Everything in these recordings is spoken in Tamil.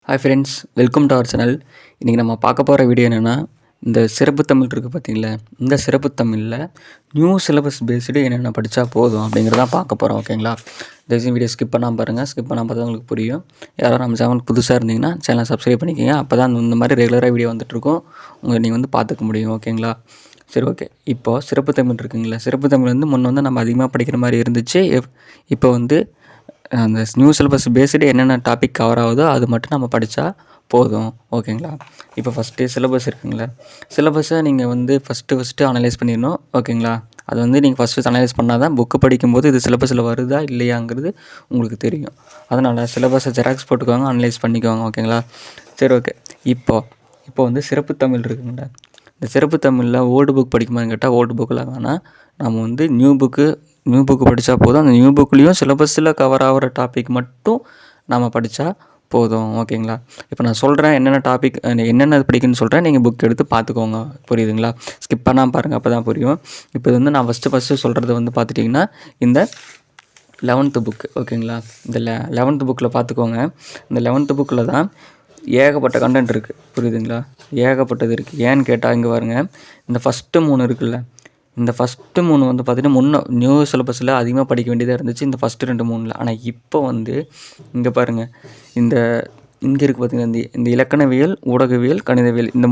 Hi friends, welcome to our channel. இன்றைக்கி நம்ம பார்க்க போகிற வீடியோ என்னென்னா, இந்த சிறப்பு தமிழ் இருக்குது பார்த்தீங்களா, இந்த சிறப்பு தமிழில் நியூ சிலபஸ் பேஸ்டு என்னென்ன படித்தா போதும் அப்படிங்கிறதான் பார்க்க போகிறோம். ஓகேங்களா? தயவுசெய்து வீடியோ ஸ்கிப் பண்ணாமல் பாருங்கள். ஸ்கிப் பண்ணாமல் பார்த்தா உங்களுக்கு புரியும். யாரும் நம்ம சேனல் புதுசாக இருந்தீங்கன்னா சேனலை சப்ஸ்கிரைப் பண்ணிக்கோங்க. அப்போ தான் இந்த மாதிரி ரெகுலராக வீடியோ வந்துட்டுருக்கோம், நீங்கள் பார்த்துக்க முடியும். ஓகேங்களா? சரி, ஓகே. இப்போது சிறப்பு தமிழ் இருக்குங்களா, சிறப்பு தமிழ் முன்ன நம்ம அதிகமாக படிக்கிற மாதிரி இருந்துச்சு. இப்போ அந்த நியூ சிலபஸ் பேஸ்டு என்னென்ன டாபிக் கவர் ஆகுதோ அது மட்டும் நம்ம படித்தா போதும். ஓகேங்களா? இப்போ ஃபஸ்ட்டு சிலபஸ் இருக்குங்களா, சிலபஸை நீங்கள் ஃபஸ்ட்டு அனலைஸ் பண்ணிடணும். ஓகேங்களா? அது நீங்கள் ஃபஸ்ட்டு அனலைஸ் பண்ணால் தான் புக்கு படிக்கும்போது இது சிலபஸில் வருதா இல்லையாங்கிறது உங்களுக்கு தெரியும். அதனால் சிலபஸை ஜெராக்ஸ் போட்டுக்கோங்க, அனலைஸ் பண்ணிக்கோங்க. ஓகேங்களா? சரி, ஓகே. இப்போ சிறப்பு தமிழ் இருக்குங்களா, இந்த சிறப்பு தமிழில் ஓல்டு புக் படிக்குமான்னு கேட்டால் ஓல்டு புக்கில் வேணாம். நம்ம நியூ புக்கு படித்தா போதும். அந்த நியூ புக்லேயும் சிலபஸில் கவர் ஆகிற டாபிக் மட்டும் நம்ம படித்தா போதும். ஓகேங்களா? இப்போ நான் சொல்கிறேன் என்னென்ன டாபிக் என்னென்ன படிக்கணும்னு சொல்கிறேன், நீங்கள் புக் எடுத்து பார்த்துக்கோங்க. புரியுதுங்களா? ஸ்கிப் பண்ணாமல் பாருங்கள், அப்போ தான் புரியும். இப்போ நான் ஃபஸ்ட்டு சொல்கிறது பார்த்துட்டிங்கன்னா இந்த 11th புக்கு. ஓகேங்களா? இந்த 11th புக்கில் பார்த்துக்கோங்க. இந்த 11th புக்கில் தான் ஏகப்பட்ட கண்டென்ட் இருக்குது. புரியுதுங்களா? ஏகப்பட்டது இருக்குது. ஏன்னு கேட்டால் இங்கே பாருங்கள், இந்த ஃபஸ்ட்டு 3 இருக்குல்ல, இந்த ஃபஸ்ட்டு 3 பார்த்திங்கன்னா நியூ சிலபஸில் அதிகமாக படிக்க வேண்டியதாக இருந்துச்சு இந்த ஃபஸ்ட்டு 2 3ல். ஆனால் இப்போ இங்கே பாருங்கள், இங்கே இருக்குது பார்த்திங்கன்னா, இந்த இலக்கணவியல், ஊடகவியல், கணிதவியல், இந்த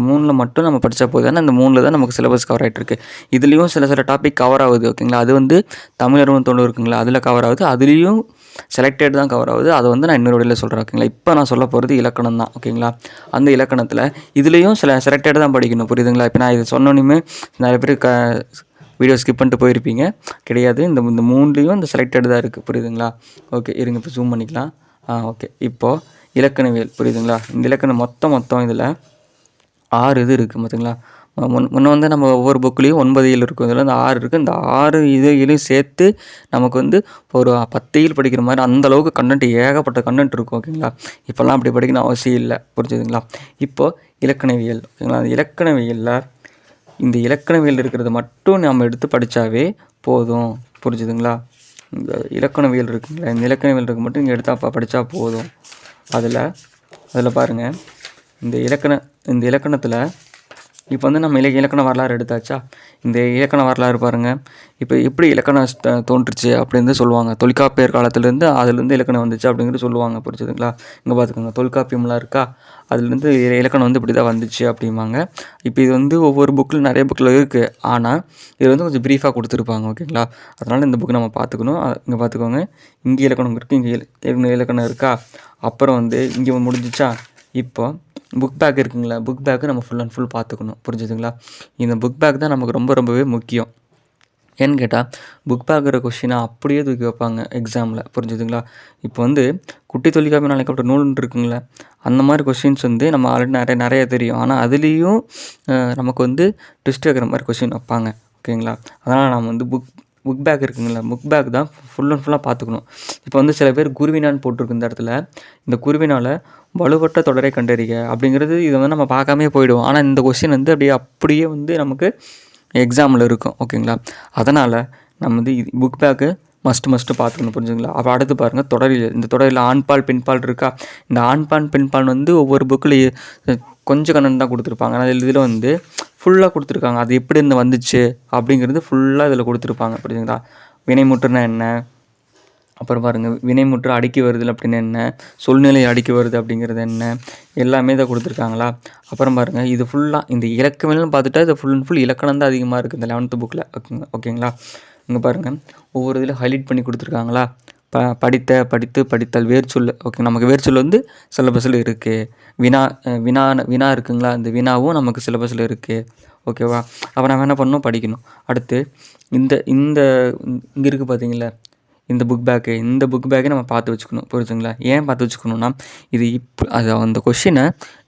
3ல் மட்டும் நம்ம படித்தா போதும். ஏன்னா இந்த 3ல் தான் நமக்கு சிலபஸ் கவர் ஆகிட்டுருக்கு. இதுலேயும் சில டாபிக் கவர் ஆகுது. ஓகேங்களா? அது தமிழ் 60 இருக்குங்களா, அதில் கவர் ஆகுது. அதுலேயும் செலக்டட் தான் கவர் ஆகுது. அதை நான் இன்னொரு வீடியோவில் சொல்கிறேன். ஓகேங்களா? இப்போ நான் சொல்ல போகிறது இலக்கணம் தான். ஓகேங்களா? அந்த இலக்கணத்தில் இதுலேயும் செலக்டட் தான் படிக்கணும். புரியுதுங்களா? இப்போ நான் இதை சொன்னோன்னே நிறைய பேர் வீடியோ ஸ்கிப் பண்ணிட்டு போயிருப்பீங்க. கிடையாது, இந்த 3லேயும் இந்த செலக்டட் தான் இருக்குது. புரியுதுங்களா? ஓகே, இருங்க, இப்போ ஜூம் பண்ணிக்கலாம். ஓகே. இப்போது இலக்கணவியல். புரியுதுங்களா? இந்த இலக்கணம் மொத்தம் இதில் 6 இது இருக்குது. பார்த்திங்களா? முன்ன நம்ம ஒவ்வொரு புக்லேயும் 9 இயல் இருக்கும். இதில் 6 இருக்குது. இந்த 6 இதையும் சேர்த்து நமக்கு ஒரு 10 இயல் படிக்கிற மாதிரி அந்தளவுக்கு கண்டென்ட், ஏகப்பட்ட கண்டென்ட் இருக்கும். ஓகேங்களா? இப்போல்லாம் அப்படி படிக்கணும் அவசியம் இல்லை. புரிஞ்சுதுங்களா? இப்போது இலக்கணவியல். ஓகேங்களா? அந்த இலக்கணவியலில் இந்த இலக்கணவியல் இருக்கிறத மட்டும் நம்ம எடுத்து படித்தாவே போதும். புரிஞ்சுதுங்களா? இந்த இலக்கணவியல் இருக்குங்களா, இந்த இலக்கணவியல் இருக்க மட்டும் இங்கே எடுத்தால் படித்தா போதும். அதில் பாருங்கள், இந்த இலக்கணத்தில் இப்போ நம்ம இலக்கண வரலாறு எடுத்தாச்சா, இந்த இலக்கண வரலாறு பாருங்கள். இப்போ எப்படி இலக்கணம் தோன்றுச்சு அப்படின்னு சொல்லுவாங்க. தொல்காப்பியர் காலத்துலேருந்து அதுலேருந்து இலக்கணம் வந்துச்சு அப்படிங்கிறது சொல்லுவாங்க. புரிஞ்சுதுங்களா? இங்கே பார்த்துக்கோங்க, தொல்காப்பியம்லாம் இருக்கா, அதுலேருந்து இலக்கணம் இப்படி தான் வந்துச்சு அப்படிம்பாங்க. இப்போ இது ஒவ்வொரு புக்கில் நிறைய புக்கில் இருக்குது. ஆனால் இது கொஞ்சம் ப்ரீஃபாக கொடுத்துருப்பாங்க. ஓகேங்களா? அதனால் இந்த புக்கு நம்ம பார்த்துக்கணும். இங்கே பார்த்துக்கோங்க, இங்கே இலக்கணம் இருக்குது, இங்கே இலக்கணம் இருக்கா. அப்புறம் இங்கே முடிஞ்சிச்சா. இப்போ புக் பேக் இருக்குங்களா, புக் பேக்கு நம்ம ஃபுல் அண்ட் ஃபுல் பார்த்துக்கணும். புரிஞ்சுதுங்களா? இந்த புக் பேக் தான் நமக்கு ரொம்பவே முக்கியம். ஏன்னு கேட்டால் புக் பேக்கிற கொஷினை அப்படியே தூக்கி வைப்பாங்க எக்ஸாமில். புரிஞ்சுதுங்களா? இப்போ குட்டி தொல்காப்பியம் நாளைக்கு நூல் இருக்குங்களா, அந்த மாதிரி கொஷின்ஸ் நம்ம ஆல்ரெடி நிறைய தெரியும். ஆனால் அதுலேயும் நமக்கு ட்விஸ்ட் வைக்கிற மாதிரி கொஷின் வைப்பாங்க. ஓகேங்களா? அதனால் நம்ம புக் பேக் இருக்குங்களா, புக் பேக் தான் ஃபுல் அண்ட் ஃபுல்லாக பார்த்துக்கணும். இப்போ சில பேர் குருவினான்னு போட்டிருக்கு இந்த இடத்துல. இந்த குருவினால் வலுவற்ற தொடரை கண்டறிக அப்படிங்கிறது இதை நம்ம பார்க்காமே போயிடுவோம். ஆனால் இந்த கொஷின் அப்படியே நமக்கு எக்ஸாமில் இருக்கும். ஓகேங்களா? அதனால் நம்ம புக் பேக்கு மஸ்ட்டு பார்த்துக்கணும். புரிஞ்சுங்களா? அப்போ அடுத்து பாருங்கள், தொடரில். இந்த தொடரில் ஆண்பால் பெண்பால் இருக்கா. இந்த ஆண்பால் பெண்பால் ஒவ்வொரு புக்கில் கொஞ்சம் கண்டென்ட் தான் கொடுத்துருப்பாங்க. ஆனால் இதில் ஃபுல்லாக கொடுத்துருக்காங்க. அது எப்படி வந்துச்சு அப்படிங்கிறது ஃபுல்லாக இதில் கொடுத்துருப்பாங்க. புரியுதுங்களா? வினைமுற்றுனா என்ன, அப்புறம் பாருங்கள் வினைமுற்று அடுக்கி வருது அப்படின்னு என்ன, சொல்நிலை அடுக்கி வருது அப்படிங்கிறது என்ன, எல்லாமே இதை கொடுத்துருக்காங்களா. அப்புறம் பாருங்கள், இது ஃபுல்லாக இந்த இலக்கணம்னு பார்த்துட்டா இது ஃபுல் அண்ட் ஃபுல் இலக்கணம் தான் அதிகமாக இருக்குது இந்த 11th புக்கில். ஓகேங்களா? இங்கே பாருங்கள், ஒவ்வொரு இதில் ஹைலைட் பண்ணி கொடுத்துருக்காங்களா. படித்து படித்தல், வேர்ச்சொல். ஓகே, நமக்கு வேர்ச்சொல் சிலபஸில் இருக்குது. வினா இருக்குங்களா, இந்த வினாவும் நமக்கு சிலபஸில் இருக்குது. ஓகேவா? அப்போ நம்ம என்ன பண்ணணும், படிக்கணும். அடுத்து இங்கே இருக்குது பார்த்தீங்களா, இந்த புக் பேக்கை நம்ம பார்த்து வச்சுக்கணும். புரிஞ்சுங்களா? ஏன் பார்த்து வச்சுக்கணுன்னா, இது அந்த கொஷினை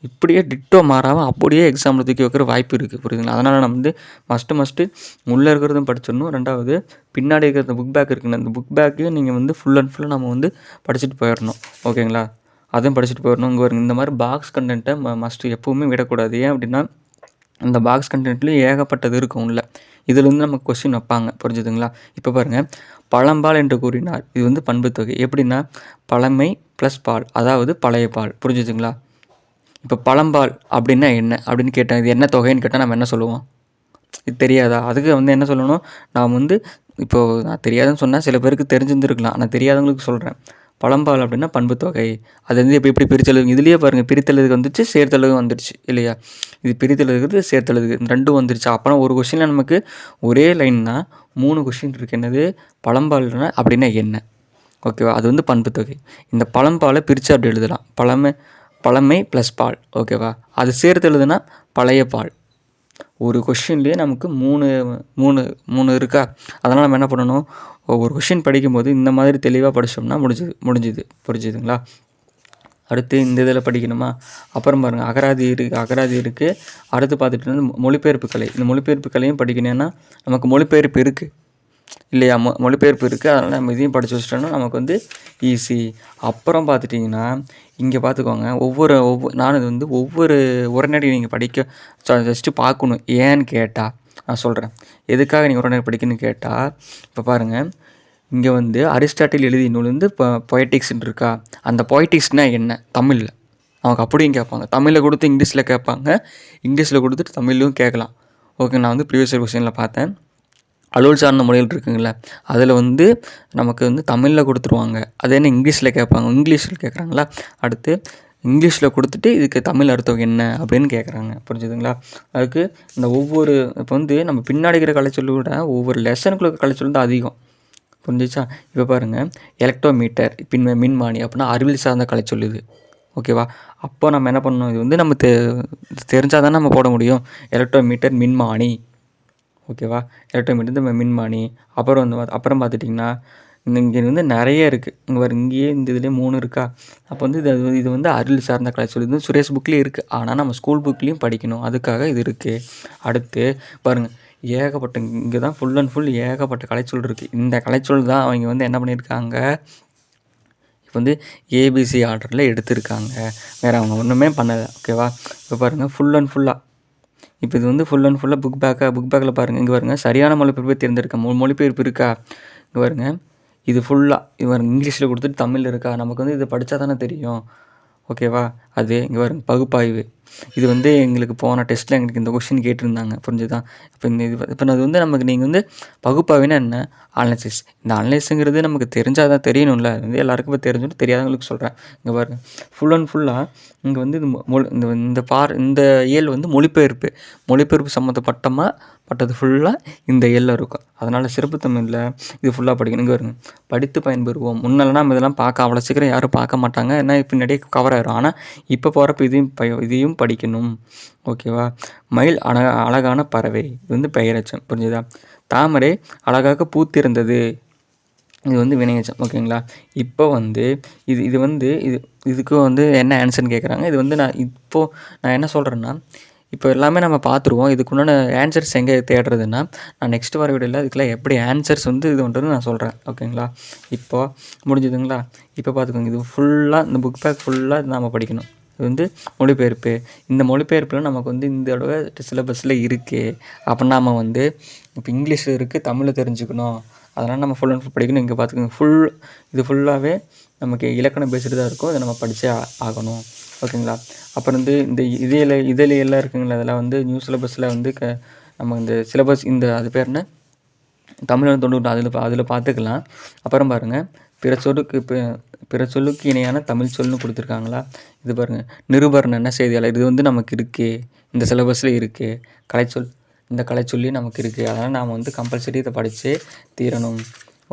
இப்படியே டிட்டோ மாறாமல் அப்படியே எக்ஸாமில் தூக்கி வைக்கிற வாய்ப்பு இருக்குது. புரியுதுங்களா? அதனால் நம்ம மஸ்ட்டு உள்ளே இருக்கிறதும் படிச்சிடணும். ரெண்டாவது பின்னாடி இருக்கிற புக் பேக் இருக்குங்க, அந்த புக் பேக்கையும் நீங்கள் ஃபுல் அண்ட் ஃபுல்லாக நம்ம படிச்சுட்டு போயிடணும். ஓகேங்களா? அதுவும் படிச்சுட்டு போயிடணும். இங்கே இந்த மாதிரி பாக்ஸ் கண்டென்ட்டை மஸ்ட்டு எப்போவுமே விடக்கூடாது. ஏன் அப்படின்னா, இந்த பாக்ஸ் கண்டென்ட்லேயும் ஏகப்பட்டது இருக்கும் உள்ள. இதில் வந்து நமக்கு கொஸ்டின் வைப்பாங்க, புரிஞ்சுதுங்களா? இப்போ பாருங்கள், பழம்பால் என்று கூறினார். இது வந்து பண்புத்தொகை. எப்படின்னா பழமை ப்ளஸ் பால், அதாவது பழைய பால். புரிஞ்சுதுங்களா? இப்போ பழம்பால் அப்படின்னா என்ன அப்படின்னு கேட்டால், இது என்ன தொகைன்னு கேட்டால் நம்ம என்ன சொல்லுவோம்? இது தெரியாதா? அதுக்கு வந்து என்ன சொல்லணும், நான் வந்து இப்போது நான் தெரியாதுன்னு சொன்னால் சில பேருக்கு தெரிஞ்சிருந்துருக்கலாம். நான் தெரியாதவங்களுக்கு சொல்கிறேன். பழம்பால் அப்படின்னா பண்புத்தொகை. அது வந்து எப்படி பிரித்தெழுதுங்க, இதுலேயே பாருங்கள், பிரித்தெழுதுக்கு வந்துச்சு, சேர்த்தெழுதும் வந்துடுச்சு இல்லையா? இது பிரித்தெழுதுக்கு சேர்த்தெழுதுக்கு ரெண்டும் வந்துருச்சு. அப்புறம் ஒரு கொஸ்டினில் நமக்கு ஒரே லைன்னா 3 கொஸ்டின் இருக்குது. என்னது? பழம்பால்னா அப்படின்னா என்ன? ஓகேவா? அது வந்து பண்புத்தொகை. இந்த பழம்பாலை பிரித்து அப்படி எழுதலாம். பழமை ப்ளஸ் பால். ஓகேவா? அது சேர்த்து எழுதுனா பழைய பால். ஒரு கொஷின்லேயே நமக்கு மூணு மூணு மூணு இருக்கா? அதனால் நம்ம என்ன பண்ணணும், ஒரு கொஷின் படிக்கும்போது இந்த மாதிரி தெளிவாக படித்தோம்னா முடிஞ்சுது. புரிஞ்சுதுங்களா? அடுத்து இந்த இதில் படிக்கணுமா? அப்புறம் பாருங்கள், அகராதி இருக்குது. அடுத்து பார்த்துட்டு வந்து மொழிபெயர்ப்பு கலை. இந்த மொழிபெயர்ப்பு கலையும் படிக்கணும்னா நமக்கு மொழிபெயர்ப்பு இருக்குது இல்லையா? மொழிபெயர்ப்பு இருக்குது. அதனால் நம்ம இதையும் படித்து வச்சிட்டோம்னா நமக்கு வந்து ஈஸி. அப்புறம் பார்த்துட்டிங்கன்னா இங்கே பார்த்துக்கோங்க, நானும் இது வந்து ஒவ்வொரு உரைநடை நீங்கள் படிக்க ஜஸ்ட்டு பார்க்கணும். ஏன்னு கேட்டால் நான் சொல்கிறேன், எதுக்காக நீங்கள் உரைநடை படிக்கணும்னு கேட்டால், இப்போ பாருங்கள், இங்கே வந்து அரிஸ்டாட்டில் எழுதிய நூல் வந்து இப்போ பொயட்டிக்ஸ்ன்னு இருக்கா? அந்த பொயட்டிக்ஸ்னால் என்ன தமிழில்? அவங்க அப்படியும் கேட்பாங்க. தமிழில் கொடுத்து இங்கிலீஷில் கேட்பாங்க, இங்கிலீஷில் கொடுத்துட்டு தமிழ்லையும் கேட்கலாம். ஓகே, நான் வந்து ப்ரீவியஸ் இயர் கொஸ்டினில் பார்த்தேன். அலுவல் சார்ந்த மொழிகள் இருக்குங்களே, அதில் வந்து நமக்கு வந்து தமிழில் கொடுத்துருவாங்க. அது என்ன இங்கிலீஷில் கேட்பாங்க, இங்கிலீஷில் கேட்குறாங்களா? அடுத்து இங்கிலீஷில் கொடுத்துட்டு இதுக்கு தமிழ் அர்த்தம் என்ன அப்படின்னு கேட்குறாங்க. புரிஞ்சுதுங்களா? அதுக்கு இந்த ஒவ்வொரு இப்போ வந்து நம்ம பின்னாடி இருக்கிற கலைச்சொல்லை விட ஒவ்வொரு லெசனுக்குள்ள கலைச்சொல் தான் அதிகம். புரிஞ்சிச்சா? இப்போ பாருங்கள், எலக்ட்ரோமீட்டர் மின்மானி அப்படின்னா அறிவியல் சார்ந்த கலைச்சொல் இது. ஓகேவா? அப்போ நம்ம என்ன பண்ணணும், இது வந்து நம்ம தெரிஞ்சால் தானே நம்ம போட முடியும். எலக்ட்ரோமீட்டர் மின்மானி. ஓகேவா? எலக்ட்ரோமீட்டர் நம்ம மின்மானி. அப்புறம் பார்த்துட்டிங்கன்னா இங்கே வந்து நிறைய இருக்குது. இங்கே பாருங்க, இங்கேயே இந்த இதுலேயே 3 இருக்கா? அப்போ வந்து இது வந்து அறிவியல் சார்ந்த கலைச்சொல். இது சுரேஷ் புக்லேயும் இருக்குது. ஆனால் நம்ம ஸ்கூல் புக்லேயும் படிக்கணும், அதுக்காக இது இருக்குது. அடுத்து பாருங்கள், ஏகப்பட்ட இங்கே தான் ஃபுல் அண்ட் ஃபுல் ஏகப்பட்ட கலைச்சொல் இருக்குது. இந்த கலைச்சொல் தான் அவங்க வந்து என்ன பண்ணியிருக்காங்க, இப்போ வந்து ஏபிசி ஆர்டரில் எடுத்திருக்காங்க. வேறு அவங்க ஒன்றுமே பண்ணலை. ஓகேவா? இப்போ பாருங்கள், ஃபுல் அண்ட் ஃபுல்லாக இப்போ இது வந்து ஃபுல் அண்ட் ஃபுல்லாக புக் பேக்கில் பாருங்கள். இங்கே பாருங்கள், சரியான மொழிபெயர்ப்பை தேர்ந்தெடுக்க மொழிபெயர்ப்பு இருக்கா? இங்கே பாருங்கள், இது ஃபுல்லாக பாருங்கள், இங்கிலீஷில் கொடுத்துட்டு தமிழில் இருக்கா? நமக்கு வந்து இதை படித்தா தானே தெரியும். ஓகேவா? அது இங்கே பாருங்கள், பகுப்பாய்வு. இது வந்து எங்களுக்கு போன டெஸ்ட்டில் எங்களுக்கு இந்த கொஸ்டின் கேட்டிருந்தாங்க. புரிஞ்சுதா? இப்போ அது வந்து நமக்கு நீங்கள் வந்து பகுப்பாய்வுனா என்ன, அனலைசிஸ். இந்த அனலைஸுங்கிறது நமக்கு தெரிஞ்சால் தான் தெரியணும்ல. அது வந்து எல்லாருக்கும் இப்போ தெரிஞ்சுட்டு தெரியாதவங்களுக்கு சொல்கிறேன். இங்கே பாருங்கள், ஃபுல் அண்ட் ஃபுல்லாக இங்கே வந்து இந்த இயல் வந்து மொழிபெயர்ப்பு சம்மந்தப்பட்டது ஃபுல்லாக இந்த இயலில் இருக்கும். அதனால் சிறப்பு தமிழில் இது ஃபுல்லாக படிக்கணும். இங்கே வருங்க, படித்து பயன்பெறுவோம். முன்னெல்லாம் நம்ம இதெல்லாம் பார்க்க அவ்வளோ சீக்கிரம் யாரும் பார்க்க மாட்டாங்க, ஏன்னா பின்னாடியே கவர் ஆயிரும். ஆனால் இப்போ போகிறப்ப இதையும் படிக்கணும். ஓகேவா? மயில் அழகான பறவை, இது வந்து பெயரெச்சம். புரிஞ்சுதா? தாமரை அழகாக பூத்திருந்தது, இது வந்து வினையெச்சம். ஓகேங்களா? இப்போ வந்து இது வந்து இதுக்கு வந்து என்ன ஆன்சர்னு கேட்குறாங்க. இது வந்து நான் என்ன சொல்கிறேன்னா, இப்போ எல்லாமே நம்ம பார்த்துருவோம். இதுக்குண்டான ஆன்சர்ஸ் எங்கே தேடுறதுன்னா, நான் நெக்ஸ்ட் வர வீடியோவில் இதுக்கெல்லாம் எப்படி ஆன்சர்ஸ் வந்து இது பண்ணுறது நான் சொல்கிறேன். ஓகேங்களா? இப்போ முடிஞ்சுதுங்களா? இப்போ பார்த்துக்கோங்க, இது ஃபுல்லாக இந்த புக் பேக் ஃபுல்லாக இது நாம் படிக்கணும். இது வந்து மொழிபெயர்ப்பு. இந்த மொழிபெயர்ப்பில் நமக்கு வந்து இந்த தடவை சிலபஸில் இருக்குது. அப்படின்னா நம்ம வந்து இப்போ இங்கிலீஷில் இருக்குது, தமிழில் தெரிஞ்சுக்கணும். அதனால் நம்ம ஃபுல் அண்ட் ஃபுல் படிக்கணும். இங்கே பார்த்துக்கோங்க, இது ஃபுல்லாகவே நமக்கு இலக்கணம் பேசிட்டு தான் இருக்கும். இதை நம்ம படித்தே ஆகணும். ஓகேங்களா? அப்புறம் வந்து இந்த இதில் எல்லாம் இருக்குங்களா, அதெல்லாம் வந்து நியூ சிலபஸில் வந்து நம்ம இந்த சிலபஸ் அது பேர் என்ன, தமிழ் 90 அதில் பார்த்துக்கலாம். அப்புறம் பாருங்கள், பிற சொல்லுக்கு இணையான தமிழ் சொல்லுன்னு கொடுத்துருக்காங்களா? இது பாருங்கள், நிருபர்ண செய்தியாளர், இது வந்து நமக்கு இருக்குது, இந்த சிலபஸில் இருக்குது. இந்த கலைச்சொல்லியும் நமக்கு இருக்குது. அதனால் நாம் வந்து கம்பல்சரி இதை படித்தே தீரணும்.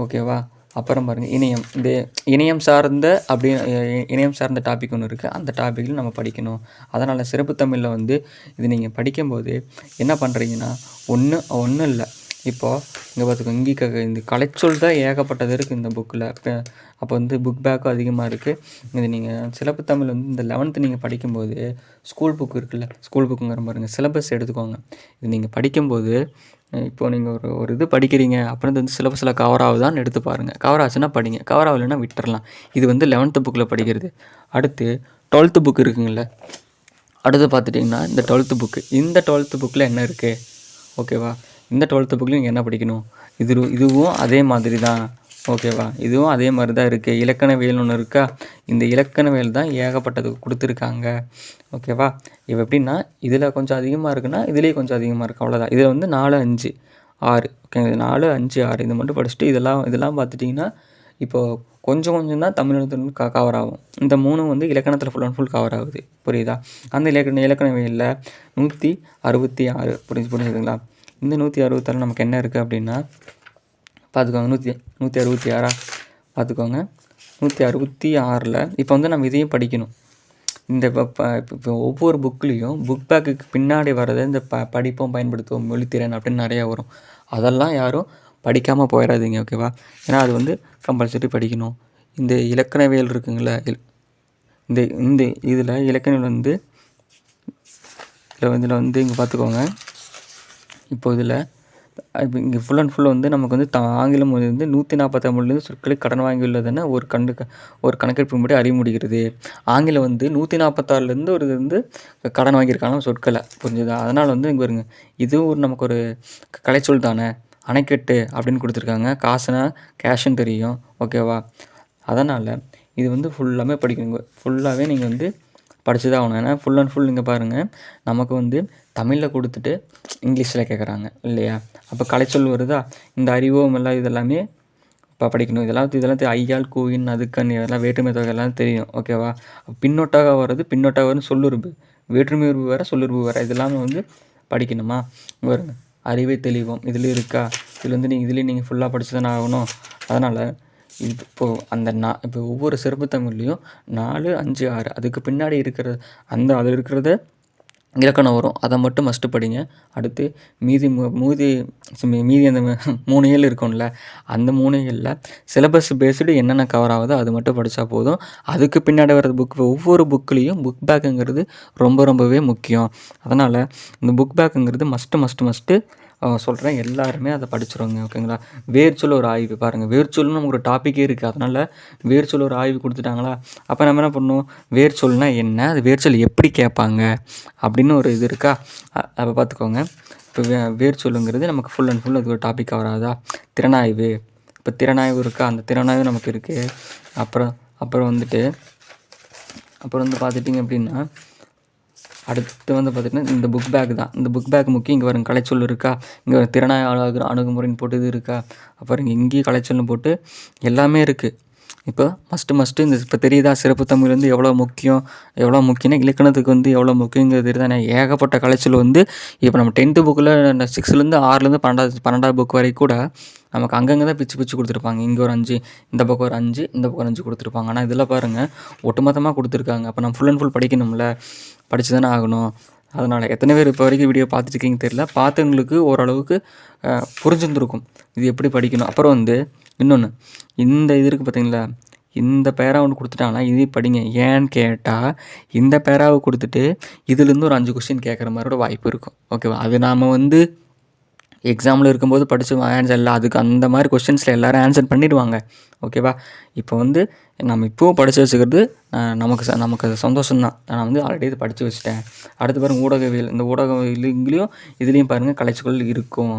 ஓகேவா? அப்புறம் பாருங்கள், இந்த இணையம் சார்ந்த டாபிக் ஒன்று இருக்குது. அந்த டாப்பிக்கில் நம்ம படிக்கணும். அதனால் சிறப்பு தமிழில் வந்து இது நீங்கள் படிக்கும்போது என்ன பண்ணுறீங்கன்னா, ஒன்றும் இல்லை. இப்போது இங்கே பார்த்துக்கோங்க, இங்கே இந்த கலைச்சொல் தான் ஏகப்பட்டது இருக்குது இந்த புக்கில். அப்போ வந்து புக் பேக்கும் அதிகமாக இருக்குது. இது நீங்கள் சிறப்பு தமிழ் வந்து இந்த 11th நீங்கள் படிக்கும்போது ஸ்கூல் புக் இருக்குல்ல, ஸ்கூல் புக்குங்கிற பாருங்கள், சிலபஸ் எடுத்துக்கோங்க. இது நீங்கள் படிக்கும்போது இப்போது நீங்கள் ஒரு இது படிக்கிறீங்க, அப்புறம் வந்து சிலபஸில் கவர் ஆகுதான்னு எடுத்து பாருங்கள். கவர் ஆச்சுன்னா படிங்க, கவர் ஆகலைன்னா விட்டுறலாம். இது வந்து 11th புக்கில் படிக்கிறது. அடுத்து 12th புக் இருக்குங்கள, அடுத்து பார்த்துட்டிங்கன்னா இந்த 12th புக்கு. இந்த 12th புக்கில் என்ன இருக்குது? ஓகேவா? இந்த 12th புக்லேயும் நீங்கள் என்ன படிக்கணும், இதுவும் அதே மாதிரி தான். ஓகேவா, இதுவும் அதே மாதிரி தான் இருக்குது. இலக்கணவியல்னு ஒன்று இருக்கா, இந்த இலக்கணவியல் தான் ஏகப்பட்டது கொடுத்துருக்காங்க. ஓகேவா, இப்போ எப்படின்னா இதில் கொஞ்சம் அதிகமாக இருக்குன்னா இதுலேயே கொஞ்சம் அதிகமாக இருக்குது, அவ்வளோதான். இதில் வந்து 4, 5, 6 ஓகேங்க. 4, 5, 6 இது மட்டும் படிச்சுட்டு இதெல்லாம் பார்த்துட்டிங்கன்னா இப்போது கொஞ்சம் கொஞ்சம் தான் தமிழ் எழுத்து கவர் ஆகும். இந்த 3 வந்து இலக்கணத்தில் ஃபுல் அண்ட் ஃபுல் கவர் ஆகுது. புரியுதா? அந்த இலக்கணவியலில் 166 புரிஞ்சுதுங்களா? இந்த 166 நமக்கு என்ன இருக்குது அப்படின்னா பார்த்துக்கோங்க. 166 பார்த்துக்கோங்க. 166ல் இப்போ வந்து நம்ம இதையும் படிக்கணும். இந்த இப்போ ஒவ்வொரு புக்லேயும் புக் பேக்குக்கு பின்னாடி வர்றது இந்த படிப்போம் பயன்படுத்துவோம் மொழித்திறன் அப்படின்னு நிறையா வரும். அதெல்லாம் யாரும் படிக்காமல் போயிடாதீங்க. ஓகேவா, ஏன்னா அது வந்து கம்பல்சரி படிக்கணும். இந்த இலக்கணவியல் இருக்குங்களா, இந்த இந்த இதில் இலக்கணவியல் வந்து இதில் வந்து இங்கே பார்த்துக்கோங்க. இப்போ இப்போ இங்கே ஃபுல் அண்ட் ஃபுல் வந்து நமக்கு வந்து ஆங்கிலம் வந்து 140 சொற்களை கடன் வாங்கியுள்ளதுன்னு ஒரு கணக்கெடுப்பின்படி அறிய முடிகிறது. ஆங்கிலம் வந்து 146 ஒரு வந்து கடன் வாங்கியிருக்காங்க சொற்களை. புரிஞ்சுதா? அதனால் வந்து இங்கே வருங்க, இதுவும் நமக்கு ஒரு கலைச்சொல் தானே. அணைக்கட்டு அப்படின்னு கொடுத்துருக்காங்க, காசுனா கேஷுன்னு தெரியும். ஓகேவா, அதனால் இது வந்து ஃபுல்லாமே படிக்கணுங்க. ஃபுல்லாகவே நீங்கள் வந்து படித்து தான் ஆகணும். ஏன்னா ஃபுல் அண்ட் ஃபுல் நீங்கள் பாருங்கள், நமக்கு வந்து தமிழில் கொடுத்துட்டு இங்கிலீஷில் கேட்குறாங்க இல்லையா? அப்போ கலைச்சொல் வருதா, இந்த அறிவோம் எல்லாம் இதெல்லாமே இப்போ படிக்கணும். இதெல்லாம் ஐயால், கூயின், அதுக்கண் இதெல்லாம் வேற்றுமை தொகை எல்லாம் தெரியும். ஓகேவா, பின்னொட்டாக வரும் சொல்லுறுப்பு, வேற்றுமை உறுப்பு வேறு சொல்லுறுப்பு வேறு, இதெல்லாமே வந்து படிக்கணுமா? வருங்க, அறிவை தெளிவோம் இதில் இருக்கா, இதில் வந்து இதுலேயும் நீங்கள் ஃபுல்லாக படித்து தானே ஆகணும். அதனால் இப்போ ஒவ்வொரு சிறப்பு தமிழ்லேயும் 4, 5, 6 அதுக்கு பின்னாடி இருக்கிறது அதில் இருக்கிறத இலக்கணம் வரும், அதை மட்டும் மஸ்ட்டு படிங்க. அடுத்து மீதி அந்த 3 இயல் இருக்கும்ல, அந்த 3 இயலில் சிலபஸ் பேஸ்டு என்னென்ன கவர் ஆகுதோ அது மட்டும் படித்தா போதும். அதுக்கு பின்னாடி வர்றது ஒவ்வொரு புக்லேயும் புக் பேக்குங்கிறது ரொம்பவே முக்கியம். அதனால் இந்த புக் பேக்குங்கிறது மஸ்ட்டு சொல்கிறேன், எல்லாருமே அதை படிச்சிருவாங்க. ஓகேங்களா, வேர்ச்சொல் ஒரு ஆய்வு பாருங்கள். வேர்ச்சொல்னு நமக்கு ஒரு டாப்பிக்கே இருக்குது. அதனால் வேர்ச்சொல் ஒரு ஆய்வு கொடுத்துட்டாங்களா, அப்போ நம்ம என்ன பண்ணணும், வேர்ச்சொல்னால் என்ன, அது வேர்ச்சொல் எப்படி கேட்பாங்க அப்படின்னு ஒரு இது இருக்கா, அப்போ பார்த்துக்கோங்க. இப்போ வேர்ச்சொல்லுங்கிறது நமக்கு ஃபுல் அண்ட் ஃபுல் அது ஒரு டாபிக் வராதா. திறனாய்வு, இப்போ திறனாய்வு இருக்கா, அந்த திறனாய்வு நமக்கு இருக்குது. அப்புறம் வந்து பார்த்துட்டிங்க அப்படின்னா அடுத்து வந்து பார்த்திங்கன்னா இந்த புக் பேக் தான். இந்த புக் பேக் முக்கியம். இங்கே வரும் கலைச்சொல் இருக்கா, இங்கே திறனாய் அணுகுமுறைன்னு போட்டு இது இருக்கா, அப்புறம் இங்கேயும் கலைச்சொல்னு போட்டு எல்லாமே இருக்குது. இப்போ மஸ்ட்டு இந்த இப்போ தெரியுதா, சிறப்பு தமிழ் வந்து எவ்வளோ முக்கியம்னா இலக்கணத்துக்கு வந்து எவ்வளோ முக்கியங்கிறது தெரியுதானே. ஏகப்பட்ட கலைச்சொல் வந்து இப்போ நம்ம 10th புக்கில் 6லேருந்து 6லேருந்து 12வது புக் வரைக்கும் கூட நமக்கு அங்கங்கே தான் பிச்சு கொடுத்துருப்பாங்க. இங்கே ஒரு 5, இந்த பக்கம் ஒரு 5, இந்த பக்கம் ஒரு 5 கொடுத்துருப்பாங்க. ஆனால் இதில் பாருங்கள் ஒட்டுமொத்தமாக கொடுத்துருக்காங்க. அப்போ நம்ம ஃபுல் அண்ட் ஃபுல் படிக்கணும்ல, படித்து தானே ஆகணும். அதனால் எத்தனை பேர் இப்போ வரைக்கும் வீடியோ பார்த்துருக்கீங்க தெரியல, பார்த்தவங்களுக்கு ஓரளவுக்கு புரிஞ்சுருந்துருக்கும் இது எப்படி படிக்கணும். அப்புறம் வந்து இன்னொன்று, இந்த இது இருக்குது பார்த்தீங்களா, இந்த பேரா ஒன்று கொடுத்துட்டாங்கன்னா இது படிங்க. ஏன்னு கேட்டால் இந்த பேராவை கொடுத்துட்டு இதுலேருந்து ஒரு 5 கொஸ்டின் கேட்குற மாதிரியோட வாய்ப்பு இருக்கும். ஓகேவா, அது நாம் வந்து எக்ஸாமில் இருக்கும்போது படித்து ஆன்சர் இல்லை, அதுக்கு அந்த மாதிரி கொஸ்டின்ஸில் எல்லோரும் ஆன்சர் பண்ணிடுவாங்க. ஓகேவா, இப்போ வந்து நம்ம இப்போவும் படித்து வச்சுக்கிறது நமக்கு அது சந்தோஷம்தான். நான் வந்து ஆல்ரெடி இது படித்து வச்சுட்டேன். அடுத்து பாருங்கள் ஊடகவியல், இந்த ஊடகவியலுங்களையும் இதுலேயும் பாருங்கள் கலைச்சொல் இருக்கும்.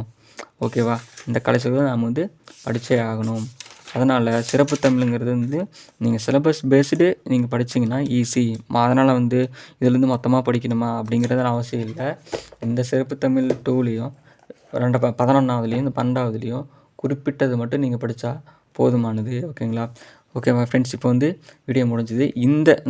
ஓகேவா, இந்த கலைச்சொல்கள் நாம் வந்து படித்தே ஆகணும். அதனால் சிறப்பு தமிழுங்கிறது வந்து நீங்கள் சிலபஸ் பேஸ்டு நீங்கள் படிச்சிங்கன்னா ஈஸி. அதனால் வந்து இதுலேருந்து மொத்தமாக படிக்கணுமா அப்படிங்கிறது அவசியம் இல்லை. இந்த சிறப்பு தமிழ் 2லேயும் 11ஆவதுலேயும் இந்த 12ஆவதுலேயும் குறிப்பிட்டது மட்டும் நீங்கள் படித்தா போதுமானது. ஓகேவா ஃப்ரெண்ட்ஸ், இப்போ வந்து வீடியோ முடிஞ்சுது.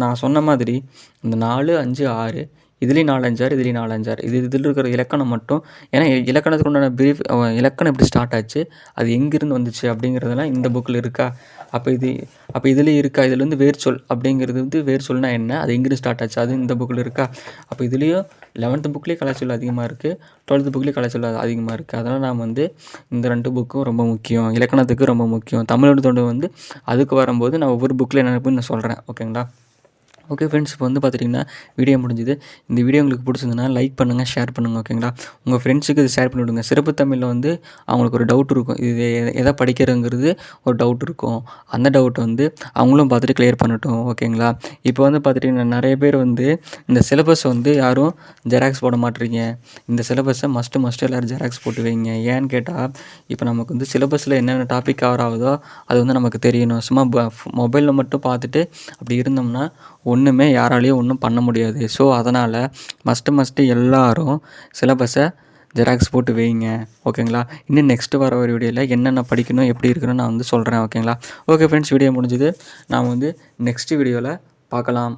நான் சொன்ன மாதிரி இந்த 4, 5, 6 இதுலேயும் 4, 5, 6 இதுலேயும் 4, 5, 6 இதில் இருக்கிற இலக்கணம் மட்டும், ஏன்னா இலக்கணத்துக்கு உண்டான பிரீஃப் இலக்கணம் எப்படி ஸ்டார்ட் ஆச்சு, அது எங்கேருந்து வந்துச்சு அப்படிங்கிறதெல்லாம் இந்த புக்கில் இருக்கா. அப்போ இதுலேயும் இருக்கா. இதில் வந்து வேர்ச்சொல் அப்படிங்கிறது வந்து வேர்ச்சொல்னா என்ன, அது எங்கேருந்து ஸ்டார்ட் ஆச்சு, அது இந்த புக்கில் இருக்கா. அப்போ இதுலேயும் 11th புக்லேயே கலைச்சொல் அதிகமாக இருக்குது, 12th புக்லேயே கலைச்சொல் அதிகமாக இருக்குது. அதனால் நாம் வந்து இந்த 2 புக்கும் ரொம்ப முக்கியம், இலக்கணத்துக்கு ரொம்ப முக்கியம். தமிழோட தொண்டு வந்து அதுக்கு வரும்போது நான் ஒவ்வொரு புக்கில் என்ன நான் சொல்கிறேன். ஓகேங்களா, ஓகே ஃப்ரெண்ட்ஸ், இப்போ வந்து பார்த்துட்டிங்கன்னா வீடியோ முடிஞ்சுது. இந்த வீடியோ உங்களுக்கு பிடிச்சிருந்ததுன்னா லைக் பண்ணுங்கள், ஷேர் பண்ணுங்கள். ஓகேங்களா? உங்கள் ஃப்ரெண்ட்ஸுக்கு இது ஷேர் பண்ணி விடுங்க. சிறப்பு தமிழில் வந்து அவங்களுக்கு ஒரு டவுட் இருக்கும். இது எதை படிக்கிறதுங்கிறது ஒரு டவுட் இருக்கும். அந்த டவுட் வந்து அவங்களும் பார்த்துட்டு கிளியர் பண்ணட்டும். ஓகேங்களா? இப்போ வந்து பார்த்துட்டிங்கன்னா நிறைய பேர் வந்து இந்த சிலபஸ் வந்து யாரும் ஜெராக்ஸ் போட மாட்டேறீங்க. இந்த சிலபஸை மஸ்ட்டு எல்லோரும் ஜெராக்ஸ் போட்டு வைங்க. ஏன்னு கேட்டால், இப்போ நமக்கு வந்து சிலபஸில் என்னென்ன டாபிக் கவர் ஆகுதோ அது வந்து நமக்கு தெரியணும். சும்மா மொபைலில் மட்டும் பார்த்துட்டு அப்படி இருந்தோம்னா ஒன்றுமே யாராலையும் ஒன்றும் பண்ண முடியாது. ஸோ அதனால் மஸ்ட்டு எல்லோரும் சிலபஸை ஜெராக்ஸ் போட்டு வைங்க. ஓகேங்களா? இன்னும் நெக்ஸ்ட்டு வர ஒரு வீடியோவில் என்னென்ன படிக்கணும், எப்படி இருக்கணும்னு நான் வந்து சொல்கிறேன். ஓகேங்களா? ஓகே ஃப்ரெண்ட்ஸ், வீடியோ முடிஞ்சுது. நான் வந்து நெக்ஸ்ட்டு வீடியோவில் பார்க்கலாம்.